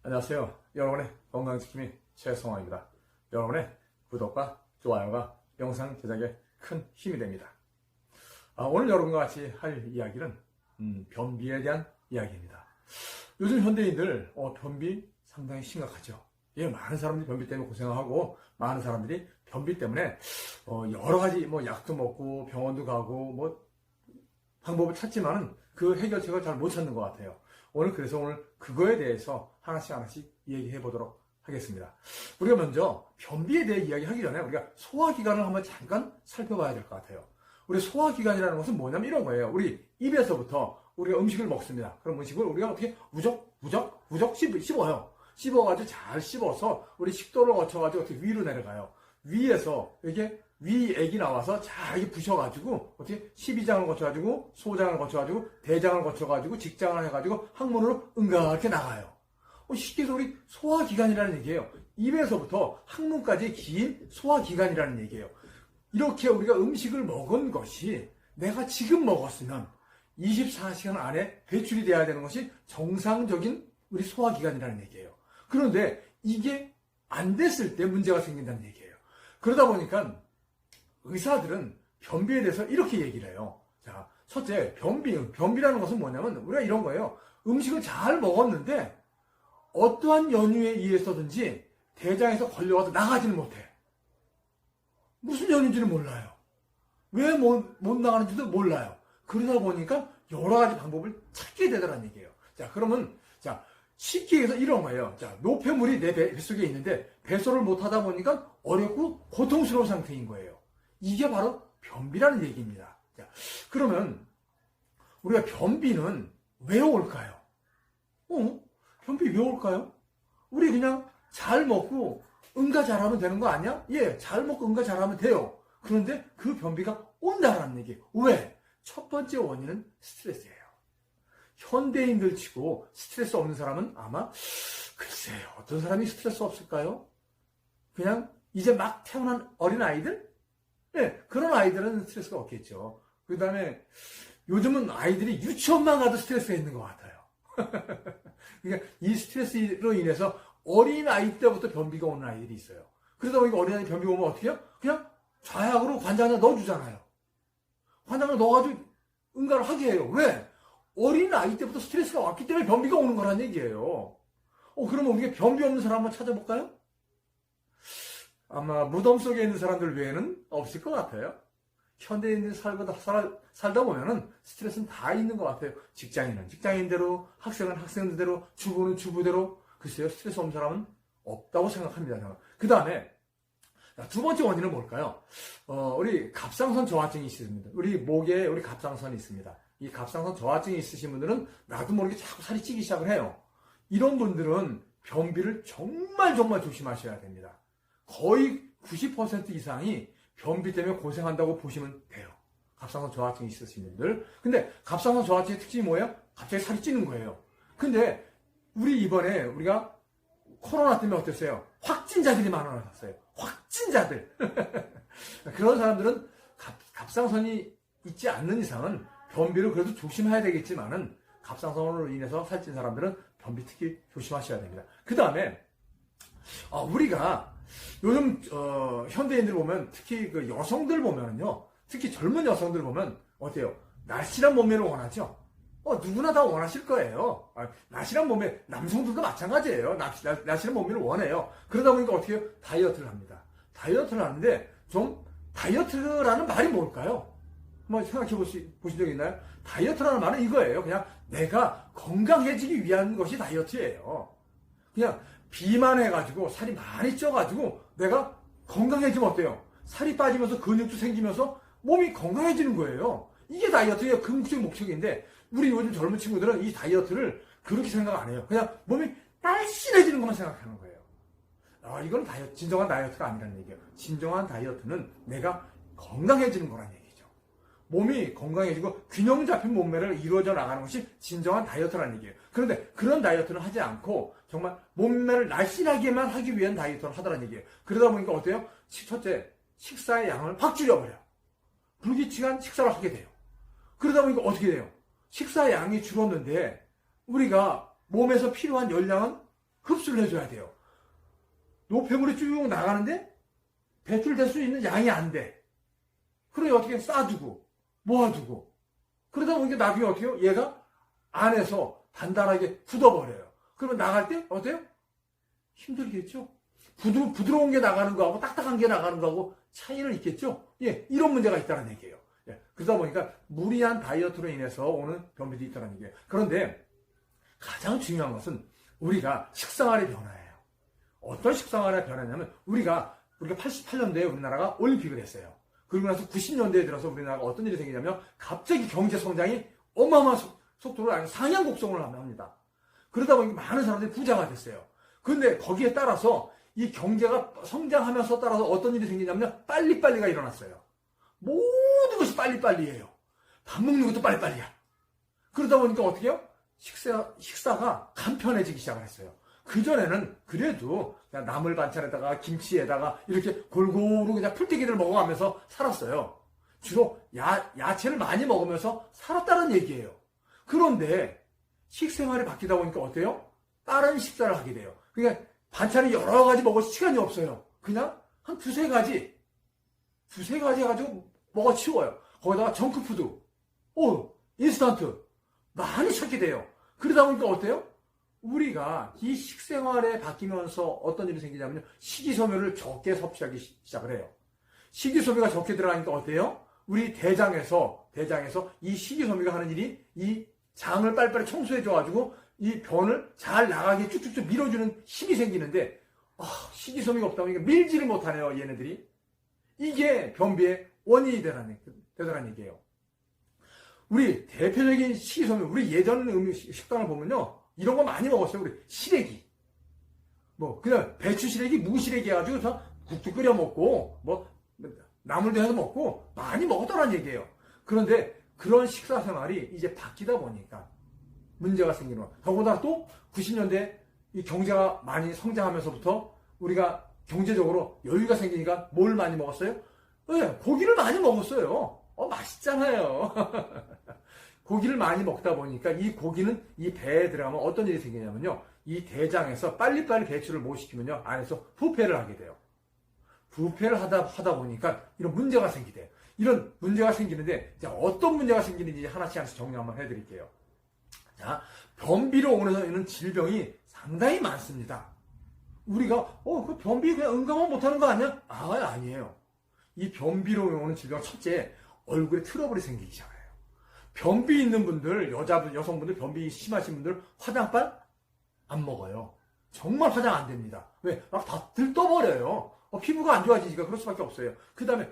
안녕하세요. 여러분의 건강지킴이 최성화입니다. 여러분의 구독과 좋아요가 영상 제작에 큰 힘이 됩니다. 오늘 여러분과 같이 할 이야기는 변비에 대한 이야기입니다. 요즘 현대인들 변비 상당히 심각하죠. 예, 많은 사람들이 변비 때문에 고생하고 많은 사람들이 변비 때문에 여러 가지 약도 먹고 병원도 가고 방법을 찾지만은 그 해결책을 잘 못 찾는 것 같아요. 그래서 오늘 그거에 대해서 하나씩 얘기해 보도록 하겠습니다. 우리가 먼저 변비에 대해 이야기하기 전에 우리가 소화기관을 한번 잠깐 살펴봐야 될 것 같아요. 우리 소화기관이라는 것은 뭐냐면 이런 거예요. 우리 입에서부터 우리가 음식을 먹습니다. 그럼 음식을 우리가 어떻게 우적 씹어요. 씹어가지고 잘 씹어서 우리 식도를 거쳐가지고 어떻게 위로 내려가요. 위에서 이게 위액이 나와서 잘 이렇게 부셔가지고 어떻게 12장을 거쳐가지고 소장을 거쳐가지고 대장을 거쳐가지고 직장을 해가지고 항문으로 이렇게 나가요. 쉽게 해서 우리 소화기관이라는 얘기예요. 입에서부터 항문까지 긴 소화기관이라는 얘기예요. 이렇게 우리가 음식을 먹은 것이 내가 지금 먹었으면 24시간 안에 배출이 돼야 되는 것이 정상적인 우리 소화기관이라는 얘기예요. 그런데 이게 안 됐을 때 문제가 생긴다는 얘기예요. 그러다 보니까 의사들은 변비에 대해서 이렇게 얘기를 해요. 자, 첫째, 변비라는 것은 뭐냐면 우리가 이런 거예요. 음식을 잘 먹었는데 어떠한 연유에 의해서든지 대장에서 걸려가서 나가지는 못해. 무슨 연유인지는 몰라요. 왜 못 나가는지도 몰라요. 그러다 보니까 여러 가지 방법을 찾게 되더라는 얘기예요. 자, 그러면 쉽게 해서 이런 거예요. 자, 노폐물이 내 뱃속에 있는데 배설을 못하다 보니까 어렵고 고통스러운 상태인 거예요. 이게 바로 변비라는 얘기입니다. 자, 그러면 우리가 변비는 왜 올까요? 변비 왜 올까요? 우리 그냥 잘 먹고 응가 잘하면 되는 거 아니야? 예, 잘 먹고 응가 잘하면 돼요. 그런데 그 변비가 온다라는 얘기예요. 왜? 첫 번째 원인은 스트레스예요. 현대인들 치고 스트레스 없는 사람은 아마 글쎄요, 어떤 사람이 스트레스 없을까요? 그냥 이제 막 태어난 어린아이들? 네, 그런 아이들은 스트레스가 없겠죠. 그 다음에 요즘은 아이들이 유치원만 가도 스트레스가 있는 것 같아요. 그러니까 이 스트레스로 인해서 어린아이 때부터 변비가 오는 아이들이 있어요. 그러다 보니까 어린아이 변비가 오면 어떻게 해요? 그냥 좌약으로 관장에 넣어주잖아요. 관장에 넣어가지고 응가를 하게 해요. 왜? 어린아이 때부터 스트레스가 왔기 때문에 변비가 오는 거란 얘기예요. 그러면 우리가 변비 없는 사람 한번 찾아볼까요? 아마 무덤 속에 있는 사람들 외에는 없을 것 같아요. 현대인들 살다 보면은 스트레스는 다 있는 것 같아요. 직장인은 직장인대로, 학생은 학생대로, 주부는 주부대로. 글쎄요, 스트레스 없는 사람은 없다고 생각합니다. 그 다음에 두 번째 원인은 뭘까요? 우리 갑상선 저하증이 있습니다. 우리 목에 우리 갑상선이 있습니다. 이 갑상선 저하증이 있으신 분들은 나도 모르게 자꾸 살이 찌기 시작을 해요. 이런 분들은 변비를 정말 조심하셔야 됩니다. 거의 90% 이상이 변비 때문에 고생한다고 보시면 돼요. 갑상선 저하증이 있으신 분들. 근데 갑상선 저하증의 특징이 뭐예요? 갑자기 살이 찌는 거예요. 근데 우리 이번에 우리가 코로나 때문에 어땠어요? 확진자들이 많아졌어요. 확진자들. 그런 사람들은 갑상선이 있지 않는 이상은 변비를 그래도 조심해야 되겠지만은 갑상선으로 인해서 살찐 사람들은 변비 특히 조심하셔야 됩니다. 그 다음에 우리가 요즘 현대인들 보면 특히 그 여성들 보면은요, 특히 젊은 여성들 보면 어때요? 날씬한 몸매를 원하죠. 누구나 다 원하실 거예요. 날씬한 몸매, 남성들도 마찬가지예요. 날씬한 몸매를 원해요. 그러다 보니까 어떻게 해요? 다이어트를 합니다. 다이어트를 하는데 다이어트라는 말이 뭘까요? 생각해 보신 적 있나요? 다이어트라는 말은 이거예요. 그냥 내가 건강해지기 위한 것이 다이어트예요. 그냥 비만해가지고 살이 많이 쪄가지고 내가 건강해지면 어때요? 살이 빠지면서 근육도 생기면서 몸이 건강해지는 거예요. 이게 다이어트예요. 궁극적 목적인데 우리 요즘 젊은 친구들은 이 다이어트를 그렇게 생각 안 해요. 그냥 몸이 날씬해지는 것만 생각하는 거예요. 이건 진정한 다이어트가 아니라는 얘기예요. 진정한 다이어트는 내가 건강해지는 거란 얘기예요. 몸이 건강해지고 균형 잡힌 몸매를 이루어져 나가는 것이 진정한 다이어트라는 얘기예요. 그런데 그런 다이어트는 하지 않고 정말 몸매를 날씬하게만 하기 위한 다이어트를 하더라는 얘기예요. 그러다 보니까 어때요? 첫째, 식사의 양을 확 줄여버려요. 불규칙한 식사를 하게 돼요. 그러다 보니까 어떻게 돼요? 식사의 양이 줄었는데 우리가 몸에서 필요한 열량은 흡수를 해줘야 돼요. 노폐물이 쭉 나가는데 배출될 수 있는 양이 안 돼. 그러니 어떻게 쌓아두고 모아두고 그러다 보니까 나중에 어떻게 해요? 얘가 안에서 단단하게 굳어버려요. 그러면 나갈 때 어때요? 힘들겠죠? 부드러운 게 나가는 거하고 딱딱한 게 나가는 거하고 차이는 있겠죠? 예, 이런 문제가 있다는 얘기예요. 예, 그러다 보니까 무리한 다이어트로 인해서 오는 변비도 있다는 얘기예요. 그런데 가장 중요한 것은 우리가 식생활의 변화예요. 어떤 식생활의 변화냐면 우리가 88년도에 우리나라가 올림픽을 했어요. 그리고 나서 90년대에 들어서 우리나라가 어떤 일이 생기냐면 갑자기 경제 성장이 어마어마한 속도로 아니 상향 곡선을 합니다. 그러다 보니까 많은 사람들이 부자가 됐어요. 그런데 거기에 따라서 이 경제가 성장하면서 따라서 어떤 일이 생기냐면 빨리빨리가 일어났어요. 모든 것이 빨리빨리예요. 밥 먹는 것도 빨리빨리야. 그러다 보니까 어떻게 해요? 식사가 간편해지기 시작을 했어요. 그전에는 그래도 그냥 나물 반찬에다가 김치에다가 이렇게 골고루 그냥 풀떼기를 먹어가면서 살았어요. 주로 야채를 많이 먹으면서 살았다는 얘기예요. 그런데 식생활이 바뀌다 보니까 어때요? 다른 식사를 하게 돼요. 그러니까 반찬이 여러 가지 먹을 시간이 없어요. 그냥 한 두세 가지 해가지고 먹어 치워요. 거기다가 정크푸드, 인스턴트 많이 찾게 돼요. 그러다 보니까 어때요? 우리가 이 식생활에 바뀌면서 어떤 일이 생기냐면요. 식이섬유를 적게 섭취하기 시작을 해요. 식이섬유가 적게 들어가니까 어때요? 우리 대장에서 이 식이섬유가 하는 일이 이 장을 빨리빨리 청소해줘가지고 이 변을 잘 나가게 쭉쭉쭉 밀어주는 힘이 생기는데 식이섬유가 없다 보니까 밀지를 못하네요. 얘네들이. 이게 변비의 원인이 되더라는 얘기예요. 우리 대표적인 식이섬유, 우리 예전 식당을 보면요. 이런 거 많이 먹었어요. 우리 시래기. 그냥 배추 시래기, 무 시래기 해가지고 저 국도 끓여 먹고, 나물도 해서 먹고 많이 먹었다는 얘기예요. 그런데 그런 식사 생활이 이제 바뀌다 보니까 문제가 생기는 거예요. 더군다나 또 90년대 이 경제가 많이 성장하면서부터 우리가 경제적으로 여유가 생기니까 뭘 많이 먹었어요? 네, 고기를 많이 먹었어요. 맛있잖아요. 고기를 많이 먹다 보니까 이 고기는 이 배에 들어가면 어떤 일이 생기냐면요. 이 대장에서 빨리빨리 배출을 못 시키면요. 안에서 부패를 하게 돼요. 부패를 하다 보니까 이런 문제가 생기대요. 이런 문제가 생기는데 이제 어떤 문제가 생기는지 하나씩 정리 한번 해드릴게요. 자, 변비로 오는 질병이 상당히 많습니다. 우리가 그 변비 그냥 응가만 못하는 거 아니야? 아니에요. 이 변비로 오는 질병 첫째 얼굴에 트러블이 생기기 시작해요. 변비 있는 분들, 여성분들, 변비 심하신 분들 화장빨 안 먹어요. 정말 화장 안 됩니다. 왜? 막 다 들떠버려요. 피부가 안 좋아지니까 그럴 수밖에 없어요. 그 다음에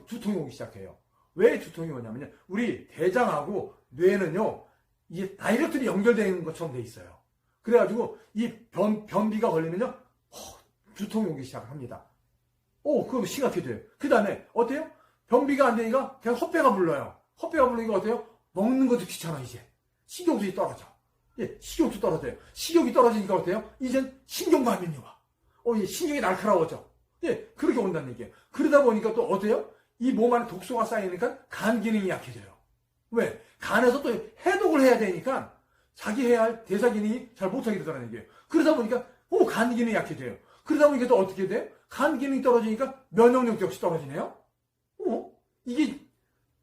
두통이 오기 시작해요. 왜 두통이 오냐면요. 우리 대장하고 뇌는요. 이게 다이렉트로 연결되는 것처럼 돼 있어요. 그래가지고 이 변비가 걸리면요. 두통이 오기 시작합니다. 그거 심각해 돼요. 그 다음에 어때요? 변비가 안 되니까 그냥 헛배가 불러요. 헛배가 불르니까 어때요? 먹는 것도 귀찮아 이제. 식욕이 떨어져. 예, 식욕도 떨어져요. 식욕이 떨어지니까 어때요? 이젠 신경과민이 와. 신경이 날카로워져. 예, 그렇게 온다는 얘기예요. 그러다 보니까 또 어때요? 이 몸 안에 독소가 쌓이니까 간 기능이 약해져요. 왜? 간에서 또 해독을 해야 되니까 자기 해야 할 대사 기능이 잘 못하게 되더라는 얘기예요. 그러다 보니까 간 기능이 약해져요. 그러다 보니까 또 어떻게 돼요? 간 기능이 떨어지니까 면역력 역시 떨어지네요. 이게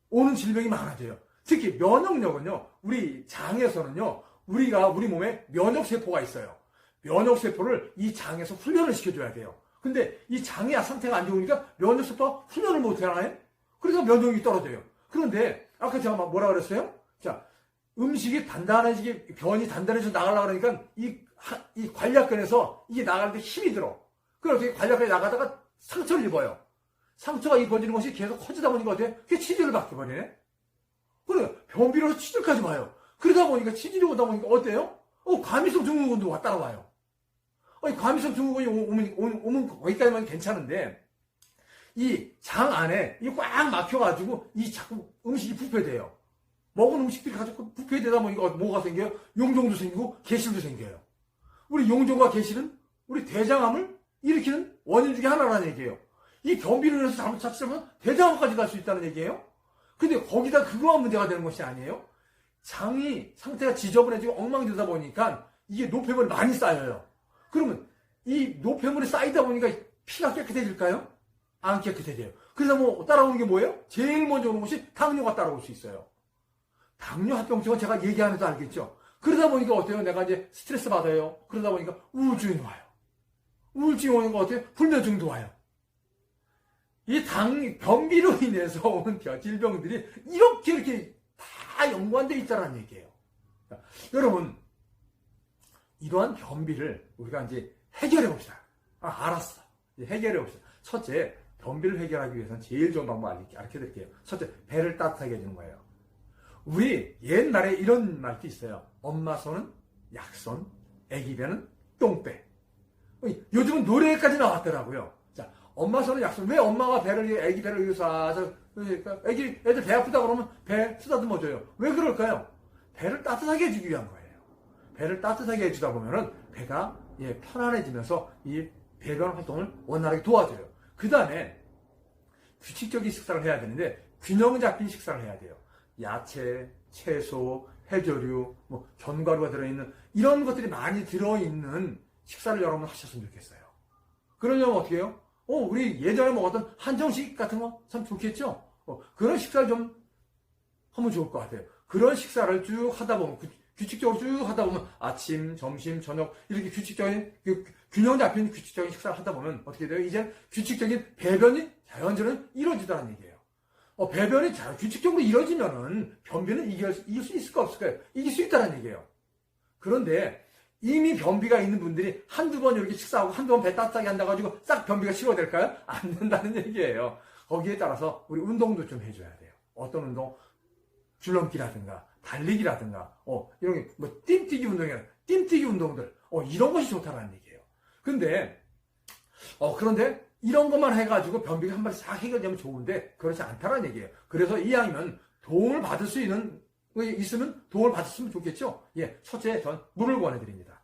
오는 질병이 많아져요. 특히 면역력은요. 우리 장에서는요. 우리 몸에 면역세포가 있어요. 면역세포를 이 장에서 훈련을 시켜줘야 돼요. 근데 이 장의 상태가 안 좋으니까 면역세포가 훈련을 못하나요? 그래서 면역력이 떨어져요. 그런데 아까 제가 뭐라 그랬어요? 자, 음식이 단단해지게 변이 단단해져 나가려고 그러니까 이 관략근에서 이게 나가는데 힘이 들어. 그래서 관략근에 나가다가 상처를 입어요. 상처가 입어지는 것이 계속 커지다 보니까 어때요? 그게 치질을 받게 버리네. 그래, 변비로서 치질까지 와요. 그러다 보니까 치질이 오다 보니까 어때요? 과민성 증후군도 따라와요. 과민성 증후군이 오면 거기까지만 괜찮은데 이 장 안에 이 꽉 막혀가지고 이 자꾸 음식이 부패돼요. 먹은 음식들이 가지고 부패되다 보니까 뭐가 생겨요? 용종도 생기고 개실도 생겨요. 우리 용종과 개실은 우리 대장암을 일으키는 원인 중에 하나라는 얘기예요. 이 변비로 인해서 잘못 찾으면 대장암까지 갈 수 있다는 얘기예요. 근데 거기다 그거만 문제가 되는 것이 아니에요. 장이 상태가 지저분해지고 엉망되다 보니까 이게 노폐물이 많이 쌓여요. 그러면 이 노폐물이 쌓이다 보니까 피가 깨끗해질까요? 안 깨끗해져요. 그래서 뭐 따라오는 게 뭐예요? 제일 먼저 오는 것이 당뇨가 따라올 수 있어요. 당뇨 합병증은 제가 얘기 안 해도 알겠죠? 그러다 보니까 어때요? 내가 이제 스트레스 받아요. 그러다 보니까 우울증이 와요. 우울증이 오는 거 어때요? 불면증도 와요. 이 변비로 인해서 오는 질병들이 이렇게 다 연관되어 있다는 얘기예요. 자, 여러분, 이러한 변비를 우리가 이제 해결해 봅시다. 알았어. 이제 해결해 봅시다. 첫째, 변비를 해결하기 위해서는 제일 좋은 방법 알려 드릴게요. 첫째, 배를 따뜻하게 해주는 거예요. 우리 옛날에 이런 말도 있어요. 엄마 손은 약손, 애기 배는 똥배. 요즘은 노래까지 나왔더라고요. 자, 엄마 손은 약손. 왜 엄마가 애기 배를 이어서 애들 배 아프다 그러면 배 쓰다듬어줘요. 왜 그럴까요? 배를 따뜻하게 해주기 위한 거예요. 배를 따뜻하게 해주다 보면은 배가 편안해지면서 이 배변 활동을 원활하게 도와줘요. 그 다음에 규칙적인 식사를 해야 되는데 균형 잡힌 식사를 해야 돼요. 야채, 채소, 해조류, 견과류가 들어있는 이런 것들이 많이 들어있는 식사를 여러분 하셨으면 좋겠어요. 그러려면 어떻게 해요? 우리 예전에 먹었던 한정식 같은 거 참 좋겠죠? 그런 식사를 좀 하면 좋을 것 같아요. 그런 식사를 쭉 하다 보면, 규칙적으로 쭉 하다 보면 아침, 점심, 저녁 이렇게 규칙적인, 균형 잡힌 규칙적인 식사를 하다 보면 어떻게 돼요? 이제 규칙적인 배변이 자연적으로 이루어지다는 얘기예요. 배변이 규칙적으로 이루어지면은 변비는 이길 수 있을까 없을까요? 이길 수 있다는 얘기예요. 그런데 이미 변비가 있는 분들이 한두 번 이렇게 식사하고 한두 번 배 따뜻하게 한다 가지고 싹 변비가 치료될까요? 안 된다는 얘기예요. 거기에 따라서 우리 운동도 좀 해줘야 돼요. 어떤 운동? 줄넘기라든가 달리기라든가 이런 게 뜀뛰기 운동이나 뜀뛰기 운동들 이런 것이 좋다는 얘기예요. 근데 그런데 이런 것만 해가지고 변비가 한 번에 싹 해결되면 좋은데 그렇지 않다는 얘기예요. 그래서 이왕이면 도움을 받을 수 있으면 도움을 받았으면 좋겠죠. 첫째 전 물을 권해드립니다.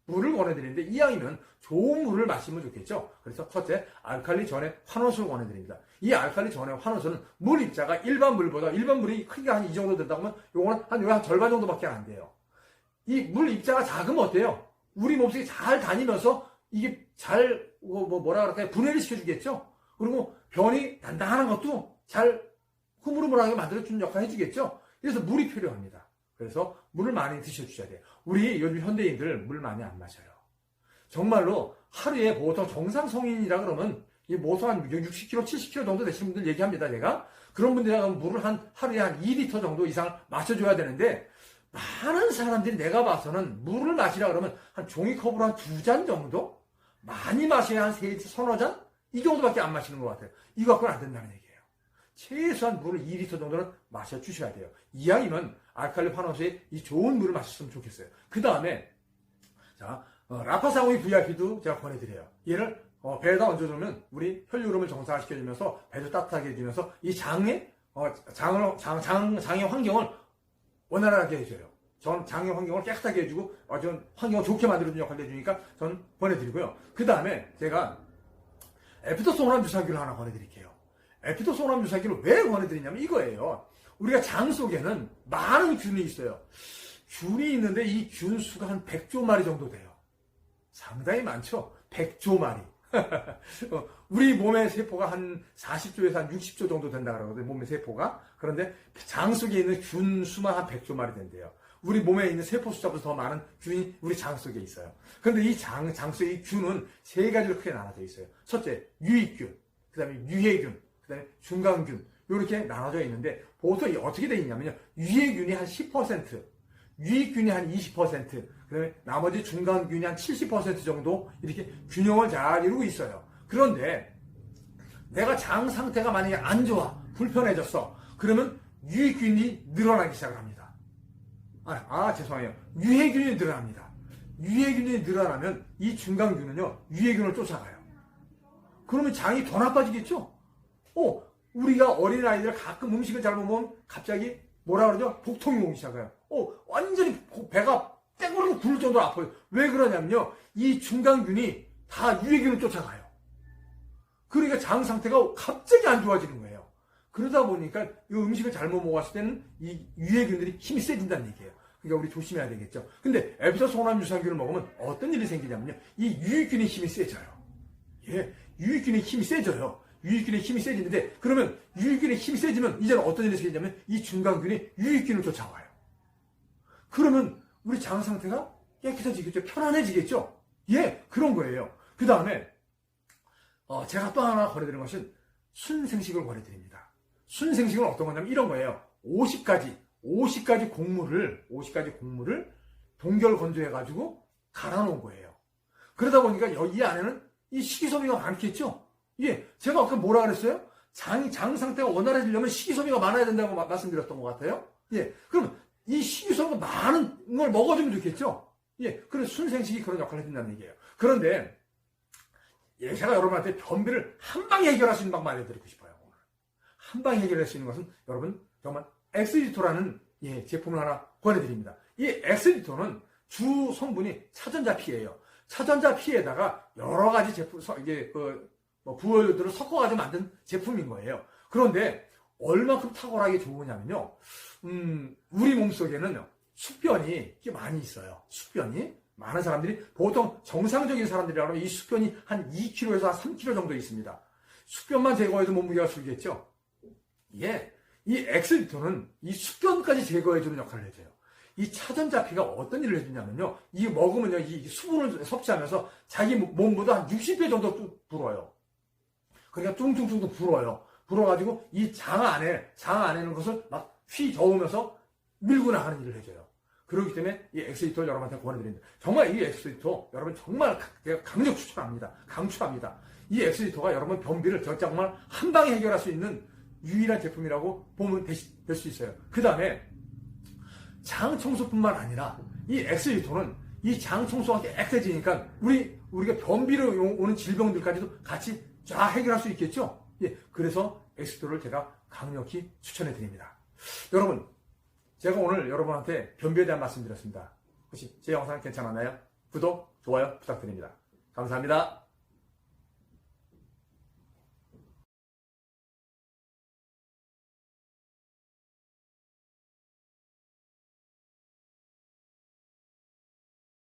물을 권해드리는데 이왕이면 좋은 물을 마시면 좋겠죠. 그래서 첫째 알칼리 전에 환원수를 권해드립니다. 이 알칼리 전에 환원수는 물 입자가 일반 물이 크기가 한 이 정도 된다고 하면 요거는 한 절반 정도밖에 안 돼요. 이 물 입자가 작으면 어때요? 우리 몸속에 잘 다니면서 이게 잘 분해를 시켜주겠죠. 그리고 변이 단단한 것도 잘 흐물흐물하게 만들어주는 역할을 해주겠죠. 그래서 물이 필요합니다. 그래서 물을 많이 드셔주셔야 돼요. 우리 요즘 현대인들 물 많이 안 마셔요. 정말로 하루에 보통 정상 성인이라 그러면 보통 한 60kg, 70kg 정도 되시는 분들 얘기합니다. 제가 그런 분들이랑 물을 하루에 한 2리터 정도 이상 마셔줘야 되는데 많은 사람들이 내가 봐서는 물을 마시라 그러면 한 종이컵으로 한 2잔 정도? 많이 마셔야 한 서너 잔? 이 정도밖에 안 마시는 것 같아요. 이거 갖고는 안 된다는 얘기예요. 최소한 물을 2리터 정도는 마셔주셔야 돼요. 이왕이면 알칼리 환원수에 이 좋은 물을 마셨으면 좋겠어요. 그 다음에 라파사오이 VIP도 제가 권해드려요. 얘를 배에다 얹어주면 우리 혈류 흐름을 정상화시켜주면서 배도 따뜻하게 해주면서 이 장의 환경을 원활하게 해줘요. 전 장의 환경을 깨끗하게 해주고 전 환경을 좋게 만들어주는 역할을 해주니까 전 권해드리고요. 그 다음에 제가 에피토소람 유산균을 하나 권해드릴게요. 에피토소람 유산균을 왜 권해드리냐면 이거예요. 우리가 장 속에는 많은 균이 있어요. 균이 있는데 이 균 수가 한 100조 마리 정도 돼요. 상당히 많죠? 100조 마리. 우리 몸의 세포가 한 40조에서 한 60조 정도 된다 그러거든요. 몸의 세포가. 그런데 장 속에 있는 균 수만 한 100조 마리 된대요. 우리 몸에 있는 세포 숫자보다 더 많은 균이 우리 장 속에 있어요. 그런데 이 장 속에 이 균은 세 가지로 크게 나눠져 있어요. 첫째, 유익균. 그 다음에 유해균. 그 다음에 중간균. 이렇게 나눠져 있는데 보통 어떻게 되어 있냐면요. 유해균이 한 10%, 유익균이 한 20%, 그 다음에 나머지 중간균이 한 70% 정도 이렇게 균형을 잘 이루고 있어요. 그런데 내가 장 상태가 만약에 안 좋아, 불편해졌어. 그러면 유익균이 늘어나기 시작을 합니다. 죄송해요. 유해균이 늘어납니다. 유해균이 늘어나면 이 중간균은요, 유해균을 쫓아가요. 그러면 장이 더 나빠지겠죠? 우리가 어린아이들 가끔 음식을 잘못 먹으면 갑자기 복통이 오기 시작해요. 완전히 배가 땡그르고 굴 정도로 아파요. 왜 그러냐면요. 이 중간균이 다 유해균을 쫓아가요. 그러니까 장 상태가 갑자기 안 좋아지는 거예요. 그러다 보니까 이 음식을 잘못 먹었을 때는 이 유해균들이 힘이 세진다는 얘기예요. 그러니까 우리 조심해야 되겠죠. 근데 에피소소나무 유산균을 먹으면 어떤 일이 생기냐면요. 이 유익균의 힘이 세져요. 예, 유익균의 힘이 세져요. 유익균의 힘이 세지는데, 그러면 유익균의 힘이 세지면 이제는 어떤 일이 생기냐면 이 중간균이 유익균을 쫓아와요. 그러면 우리 장 상태가 깨끗해지겠죠. 편안해지겠죠. 예, 그런 거예요. 그 다음에 제가 또 하나 권해드리는 것은 순생식을 권해드립니다. 순생식은 어떤 거냐면 이런 거예요. 50가지 곡물을 동결 건조해가지고 갈아 놓은 거예요. 그러다 보니까 이 안에는 이 식이섬유가 많겠죠? 예, 제가 아까 뭐라 그랬어요? 장 상태가 원활해지려면 식이섬유가 많아야 된다고 말씀드렸던 것 같아요. 예, 그럼 이 식이섬유가 많은 걸 먹어주면 좋겠죠? 예, 그래서 순생식이 그런 역할을 해준다는 얘기예요. 그런데, 예, 제가 여러분한테 변비를 한 방에 해결할 수 있는 방법 알려드리고 싶어요. 오늘. 한 방에 해결할 수 있는 것은 여러분, 정말 엑스디토라는 제품을 하나 권해드립니다. 이 엑스디토는 주 성분이 차전자 피예요. 차전자 피에다가 여러 가지 제품, 부어들을 섞어가지고 만든 제품인 거예요. 그런데 얼마큼 탁월하게 좋으냐면요. 우리 몸속에는 숙변이 많이 있어요. 숙변이. 많은 사람들이, 보통 정상적인 사람들이라고 하면 이 숙변이 한 2kg에서 한 3kg 정도 있습니다. 숙변만 제거해도 몸무게가 줄겠죠? 예. 이 엑스디토는 이 숙변까지 제거해주는 역할을 해줘요. 이 차전자피가 어떤 일을 해주냐면요. 이 먹으면요, 이 수분을 섭취하면서 자기 몸보다 한 60배 정도 불어요. 그러니까 뚱뚱뚱뚱 불어요. 불어가지고 이 장 안에는 것을 막 휘저으면서 밀고 나가는 일을 해줘요. 그렇기 때문에 이 엑스디토를 여러분한테 권해드립니다. 정말 이 엑스디토 여러분 정말 강력 추천합니다. 강추합니다. 이 엑스디토가 여러분 변비를 정말 한 방에 해결할 수 있는 유일한 제품이라고 보면 될 수 있어요. 그 다음에 장 청소뿐만 아니라 이 엑스디토는 이 장 청소가 깨끗해지니까 우리가 변비로 오는 질병들까지도 같이 쫙 해결할 수 있겠죠? 예, 그래서 엑스디토를 제가 강력히 추천해 드립니다. 여러분, 제가 오늘 여러분한테 변비에 대한 말씀드렸습니다. 혹시 제 영상 괜찮았나요? 구독, 좋아요 부탁드립니다. 감사합니다.